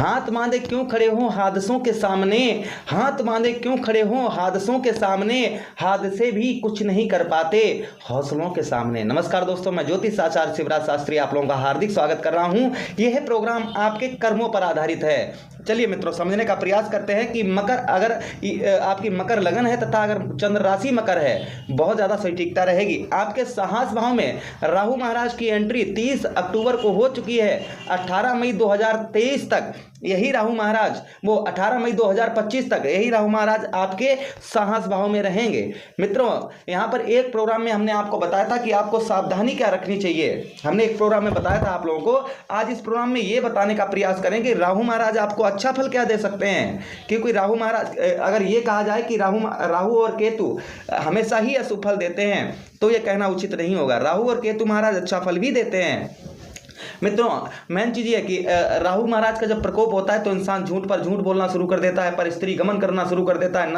हाथ बांधे क्यों खड़े हो हादसों के सामने, हाथ बांधे क्यों खड़े हो हादसों के सामने, हादसे भी कुछ नहीं कर पाते हौसलों के सामने। नमस्कार दोस्तों, मैं ज्योतिष आचार्य शिवराज शास्त्री आप लोगों का हार्दिक स्वागत कर रहा हूं। यह प्रोग्राम आपके कर्मों पर आधारित है। चलिए मित्रों, समझने का प्रयास करते हैं कि मकर, अगर आपकी मकर लगन है तथा अगर चंद्र राशि मकर है, बहुत ज़्यादा सटीकता रहेगी। आपके साहस भाव में राहु महाराज की एंट्री 30 अक्टूबर को हो चुकी है। 18 मई 2023 तक यही राहु महाराज, वो 18 मई 2025 तक यही राहु महाराज आपके साहस भाव में रहेंगे। मित्रों, यहाँ पर एक प्रोग्राम में हमने आपको बताया था कि आपको सावधानी क्या रखनी चाहिए। हमने एक प्रोग्राम में बताया था आप लोगों को। आज इस प्रोग्राम में ये बताने का प्रयास करेंगे राहु महाराज आपको अच्छा फल क्या दे सकते हैं। क्योंकि राहु महाराज, अगर ये कहा जाए कि राहु और केतु हमेशा ही अशुभ फल देते हैं तो ये कहना उचित नहीं होगा। राहु और केतु महाराज अच्छा फल भी देते हैं। मित्रों, मेन चीज ये है कि राहु महाराज का जब प्रकोप होता है तो इंसान झूठ पर झूठ बोलना शुरू कर देता है, पर स्त्री गमन करना शुरू कर देता है,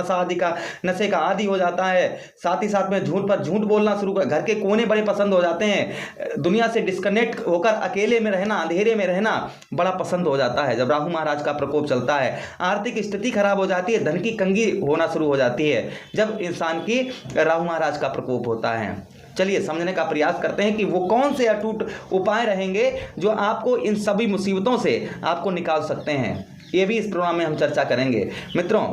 नशे का आदी हो जाता है। साथ ही साथ में झूठ पर झूठ बोलना शुरू कर, घर के कोने बड़े पसंद हो जाते हैं, दुनिया से डिस्कनेक्ट होकर अकेले में रहना, अंधेरे में रहना बड़ा पसंद हो जाता है जब राहु महाराज का प्रकोप चलता है। आर्थिक स्थिति खराब हो जाती है, धन की कंगी होना शुरू हो जाती है जब इंसान की राहु महाराज का प्रकोप होता है। चलिए समझने का प्रयास करते हैं कि वो कौन से अटूट उपाय रहेंगे जो आपको इन सभी मुसीबतों से आपको निकाल सकते हैं। ये भी इस प्रोग्राम में हम चर्चा करेंगे। मित्रों,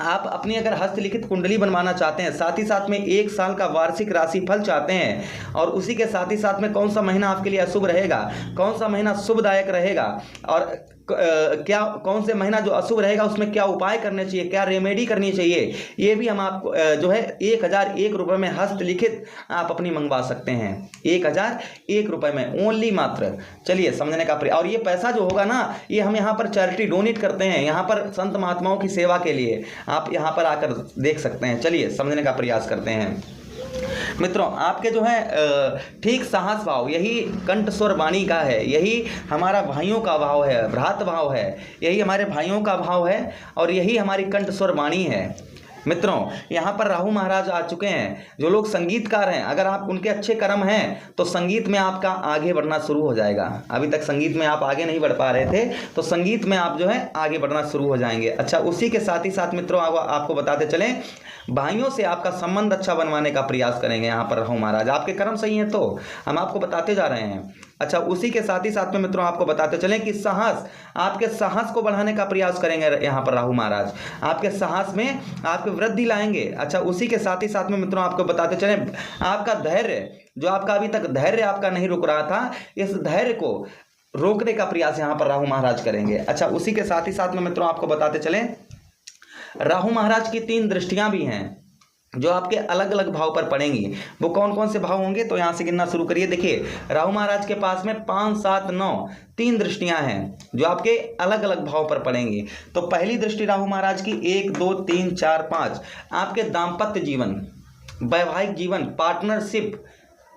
आप अपनी अगर हस्तलिखित कुंडली बनवाना चाहते हैं, साथ ही साथ में 1 साल का वार्षिक राशिफल चाहते हैं, और उसी के साथ ही साथ में कौन सा महीना आपके लिए अशुभ रहेगा, कौन सा महीना शुभदायक रहेगा, और क्या कौन से महीना जो अशुभ रहेगा उसमें क्या उपाय करने चाहिए, क्या रेमेडी करनी चाहिए, ये भी हम आपको जो है 1001 रुपये में हस्तलिखित आप अपनी मंगवा सकते हैं। 1001 रुपये में ओनली, मात्र। चलिए समझने का प्रयास। और ये पैसा जो होगा ना, ये हम यहाँ पर चैरिटी डोनेट करते हैं, यहाँ पर संत महात्माओं की सेवा के लिए आप यहाँ पर आकर देख सकते हैं। चलिए समझने का प्रयास करते हैं। मित्रों, आपके जो है ठीक साहस भाव यही कंठ स्वर वाणी का है, यही हमारा भाइयों का भाव है, भ्रात भाव है, यही हमारे भाइयों का भाव है, और यही हमारी कंठ स्वर वाणी है। मित्रों, यहाँ पर राहु महाराज आ चुके हैं। जो लोग संगीतकार हैं, अगर आप उनके अच्छे कर्म हैं तो संगीत में आपका आगे बढ़ना शुरू हो जाएगा। अभी तक संगीत में आप आगे नहीं बढ़ पा रहे थे तो संगीत में आप जो है आगे बढ़ना शुरू हो जाएंगे। अच्छा, उसी के साथ ही साथ मित्रों आपको बताते चलें, भाइयों से आपका संबंध अच्छा बनवाने का प्रयास करेंगे। यहाँ पर राहु महाराज, आपके कर्म सही हैं तो हम आपको बताते जा रहे हैं। अच्छा, उसी के साथ ही साथ में मित्रों आपको बताते चलें कि साहस, आपके साहस को बढ़ाने का प्रयास करेंगे यहाँ पर राहु महाराज, आपके साहस में आपके वृद्धि लाएंगे। अच्छा, उसी के साथ ही साथ में मित्रों आपको बताते चलें, आपका धैर्य, जो आपका अभी तक धैर्य आपका नहीं रुक रहा था, इस धैर्य को रोकने का प्रयास यहाँ पर राहु महाराज करेंगे। अच्छा, उसी के साथ ही साथ में मित्रों आपको बताते चलें, राहु महाराज की 3 दृष्टियां भी हैं जो आपके अलग अलग भाव पर पड़ेंगी। वो कौन कौन से भाव होंगे तो यहां से गिनना शुरू करिए। देखिए, राहु महाराज के पास में 5, 7, 9 3 दृष्टियां हैं जो आपके अलग अलग भाव पर पड़ेंगी। तो पहली दृष्टि राहु महाराज की 1, 2, 3, 4, 5 आपके दाम्पत्य जीवन, वैवाहिक जीवन, पार्टनरशिप,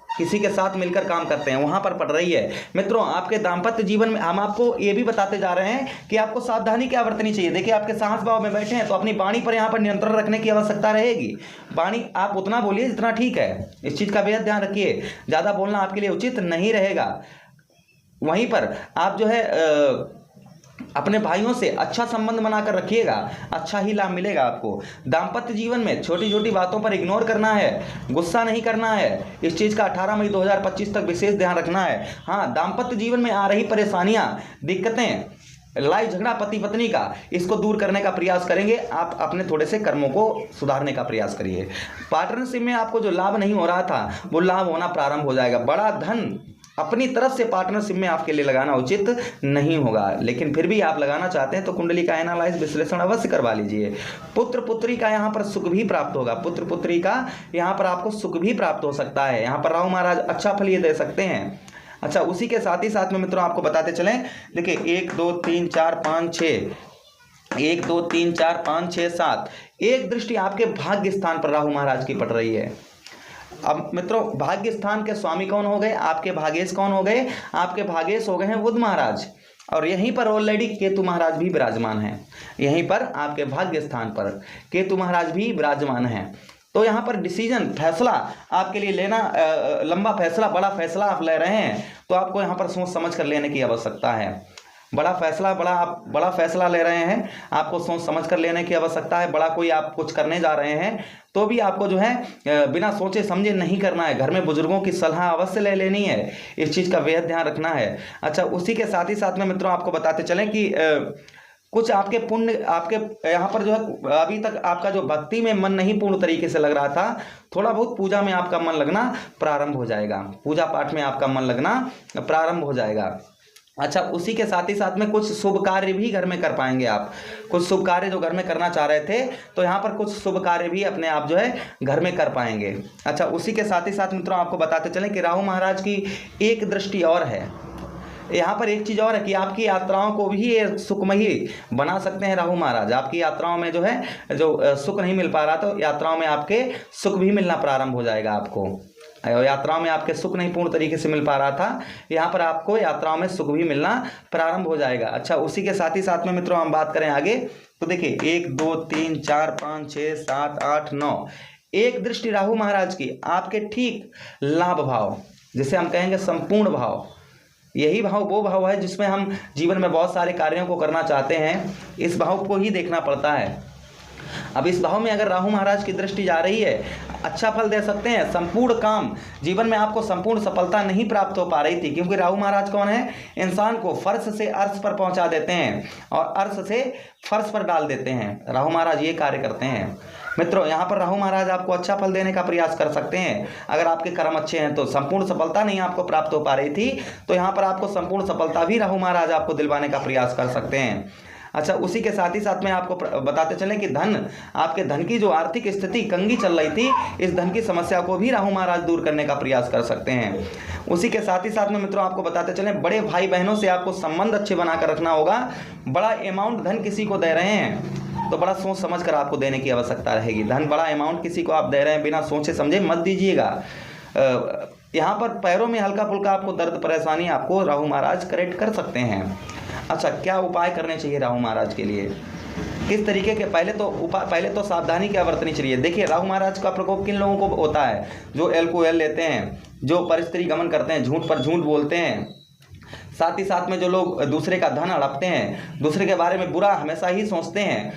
किसी के साथ मिलकर काम करते हैं, वहां पर पड़ रही है। मित्रों, आपके दाम्पत्य जीवन में हम आपको ये भी बताते जा रहे हैं कि आपको सावधानी क्या बरतनी चाहिए। देखिए, आपके साहस भाव में बैठे हैं तो अपनी वाणी पर यहाँ पर नियंत्रण रखने की आवश्यकता रहेगी। वाणी आप उतना बोलिए जितना ठीक है, इस चीज का बेहद ध्यान रखिए। ज्यादा बोलना आपके लिए उचित नहीं रहेगा। वहीं पर आप जो है अपने भाइयों से अच्छा संबंध बनाकर रखिएगा, अच्छा ही लाभ मिलेगा आपको। दाम्पत्य जीवन में छोटी छोटी बातों पर इग्नोर करना है, गुस्सा नहीं करना है, इस चीज़ का 18 मई 2025 तक विशेष ध्यान रखना है। हाँ, दाम्पत्य जीवन में आ रही परेशानियां, दिक्कतें, लड़ाई झगड़ा पति पत्नी का, इसको दूर करने का प्रयास करेंगे। आप अपने थोड़े से कर्मों को सुधारने का प्रयास करिए। पार्टनरशिप में आपको जो लाभ नहीं हो रहा था वो लाभ होना प्रारंभ हो जाएगा। बड़ा धन अपनी तरफ से पार्टनरशिप में आपके लिए लगाना उचित नहीं होगा, लेकिन फिर भी आप लगाना चाहते हैं तो कुंडली का एनालाइज विश्लेषण अवश्य करवा लीजिए। पुत्र पुत्री का यहाँ पर सुख भी प्राप्त होगा, पुत्र पुत्री का यहाँ पर आपको सुख भी प्राप्त हो सकता है। यहाँ पर राहु महाराज अच्छा फल ये दे सकते हैं। अच्छा, उसी के साथ ही साथ में मित्रों आपको बताते चलें, देखिए 1, 2, 3, 4, 5, 6, 1, 2, 3, 4, 5, 6, 7 एक दृष्टि आपके भाग्य स्थान पर राहु महाराज की पड़ रही है। अब मित्रों, भाग्य स्थान के स्वामी कौन हो गए? आपके भागेश कौन हो गए? आपके भागेश हो गए हैं बुध महाराज, और यहीं पर ऑलरेडी केतु महाराज भी विराजमान हैं। यहीं पर आपके भाग्य स्थान पर केतु महाराज भी विराजमान हैं। तो यहाँ पर डिसीजन, फैसला आपके लिए लेना, लंबा फैसला, बड़ा फैसला आप ले रहे हैं तो आपको यहाँ पर सोच समझ कर लेने की आवश्यकता है। आप बड़ा फैसला ले रहे हैं, आपको सोच समझ कर लेने की आवश्यकता है। बड़ा कोई आप कुछ करने जा रहे हैं तो भी आपको जो है बिना सोचे समझे नहीं करना है। घर में बुजुर्गों की सलाह अवश्य ले लेनी है, इस चीज़ का बेहद ध्यान रखना है। अच्छा, उसी के साथ ही साथ में मित्रों आपको बताते चलें कि कुछ आपके पुण्य, आपके यहाँ पर जो है अभी तक आपका जो भक्ति में मन नहीं पूर्ण तरीके से लग रहा था, थोड़ा बहुत पूजा में आपका मन लगना प्रारंभ हो जाएगा, पूजा पाठ में आपका मन लगना प्रारंभ हो जाएगा। अच्छा, उसी के साथ ही साथ में कुछ शुभ कार्य भी घर में कर पाएंगे आप। कुछ शुभ कार्य जो घर में करना चाह रहे थे तो यहाँ पर कुछ शुभ कार्य भी अपने आप जो है घर में कर पाएंगे। अच्छा, उसी के साथ ही साथ मित्रों आपको बताते चलें कि राहु महाराज की एक दृष्टि और है। यहाँ पर एक चीज़ और है कि आपकी यात्राओं को भी ये सुखमयी बना सकते हैं राहु महाराज। आपकी यात्राओं में जो है जो सुख नहीं मिल पा रहा तो यात्राओं में आपके सुख भी मिलना प्रारंभ हो जाएगा। आपको यात्राओं में आपके सुख नहीं पूर्ण तरीके से मिल पा रहा था, यहाँ पर आपको यात्राओं में सुख भी मिलना प्रारंभ हो जाएगा। अच्छा, उसी के साथ ही साथ में मित्रों हम बात करें आगे तो देखिए 1 2 3 4 5 6 7 8 9, एक दृष्टि राहु महाराज की आपके ठीक लाभ भाव, जिसे हम कहेंगे संपूर्ण भाव। यही भाव वो भाव है जिसमें हम जीवन में बहुत सारे कार्यों को करना चाहते हैं, इस भाव को ही देखना पड़ता है। अब इस भाव में अगर राहु महाराज की दृष्टि जा रही है, अच्छा फल दे सकते हैं। संपूर्ण काम जीवन में आपको संपूर्ण सफलता नहीं प्राप्त हो पा रही थी, क्योंकि राहु महाराज कौन है? इंसान को फर्श से अर्श पर पहुंचा देते हैं और अर्श से फर्श पर डाल देते हैं। राहु महाराज ये कार्य करते हैं। मित्रों, यहाँ पर राहु महाराज आपको अच्छा फल देने का प्रयास कर सकते हैं। अगर आपके कर्म अच्छे हैं तो संपूर्ण सफलता नहीं आपको प्राप्त हो पा रही थी तो यहाँ पर आपको संपूर्ण सफलता भी राहु महाराज आपको दिलवाने का प्रयास कर सकते हैं। अच्छा, उसी के साथ ही साथ में आपको बताते चलें कि आपके धन की जो आर्थिक स्थिति कंगी चल रही थी, इस धन की समस्या को भी राहु महाराज दूर करने का प्रयास कर सकते हैं। उसी के साथ ही साथ में मित्रों आपको बताते चलें, बड़े भाई बहनों से आपको संबंध अच्छे बनाकर रखना होगा। बड़ा अमाउंट धन किसी को दे रहे हैं तो बड़ा सोच समझ कर आपको देने की आवश्यकता रहेगी। धन बड़ा अमाउंट किसी को आप दे रहे हैं, बिना सोचे समझे मत दीजिएगा। यहाँ पर पैरों में हल्का फुल्का आपको दर्द परेशानी आपको राहु महाराज करेक्ट कर सकते हैं। अच्छा, क्या उपाय करने चाहिए राहु महाराज के लिए, किस तरीके के? पहले तो सावधानी क्या बरतनी चाहिए। देखिए, राहु महाराज का प्रकोप किन लोगों को होता है? जो एल्कोहल लेते हैं, जो परिस्त्री गमन करते हैं, झूठ पर झूठ बोलते हैं, साथ ही साथ में जो लोग दूसरे का धन हड़पते हैं, दूसरे के बारे में बुरा हमेशा ही सोचते हैं,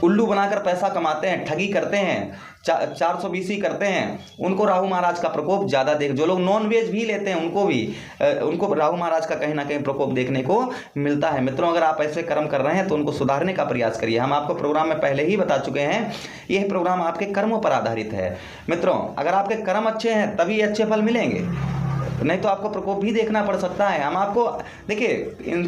उल्लू बनाकर पैसा कमाते हैं, ठगी करते हैं, 420 करते हैं, उनको राहु महाराज का प्रकोप ज़्यादा जो लोग नॉन वेज भी लेते हैं उनको राहु महाराज का कहीं ना कहीं प्रकोप देखने को मिलता है। मित्रों, अगर आप ऐसे कर्म कर रहे हैं तो उनको सुधारने का प्रयास करिए। हम आपको प्रोग्राम में पहले ही बता चुके हैं, यह प्रोग्राम आपके कर्मों पर आधारित है। मित्रों, अगर आपके कर्म अच्छे हैं तभी अच्छे फल मिलेंगे, नहीं तो आपको प्रकोप भी देखना पड़ सकता है। हम आपको देखिए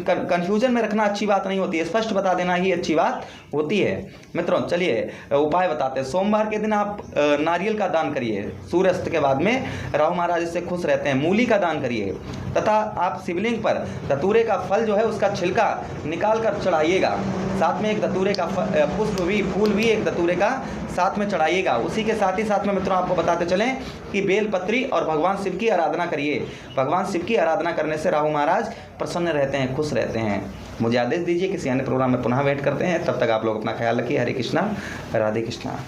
कंफ्यूजन में रखना अच्छी बात नहीं होती है, स्पष्ट बता देना ही अच्छी बात होती है। मित्रों, चलिए उपाय बताते हैं। सोमवार के दिन आप नारियल का दान करिए, सूर्यास्त के बाद में राहु महाराज इससे खुश रहते हैं। मूली का दान करिए तथा आप शिवलिंग पर धतूरे का फल जो है उसका छिलका निकाल कर चढ़ाइएगा। साथ में एक धतूरे का फूल भी एक धतूरे का साथ में चढ़ाइएगा। उसी के साथ ही साथ में मित्रों आपको बताते चलें कि बेलपत्री और भगवान शिव की आराधना करिए। भगवान शिव की आराधना करने से राहु महाराज प्रसन्न रहते हैं, खुश रहते हैं। मुझे आदेश दीजिए, किसी अन्य प्रोग्राम में पुनः वेट करते हैं। तब तक आप लोग अपना ख्याल रखिए। हरे कृष्णा, राधे कृष्णा।